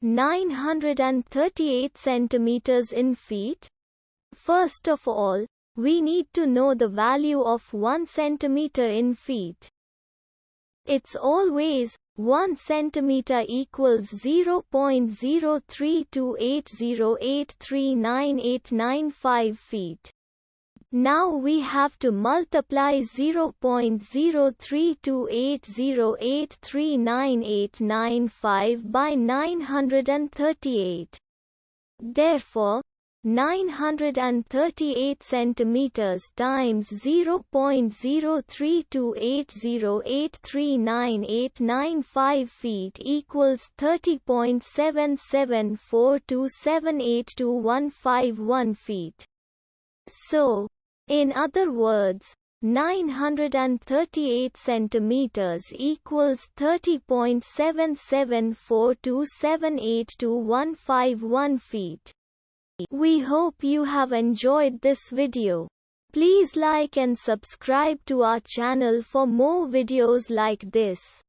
938 centimeters in feet? First of all, we need to know the value of 1 centimeter in feet. It's always 1 centimeter equals 0.03280839895 feet. Now we have to multiply 0.03280839895 by 938. Therefore, 938 centimeters times 0.03280839895 feet equals 30.7742782151 feet. So, in other words, 938 centimeters equals 30.7742782151 feet. We hope you have enjoyed this video. Please like and subscribe to our channel for more videos like this.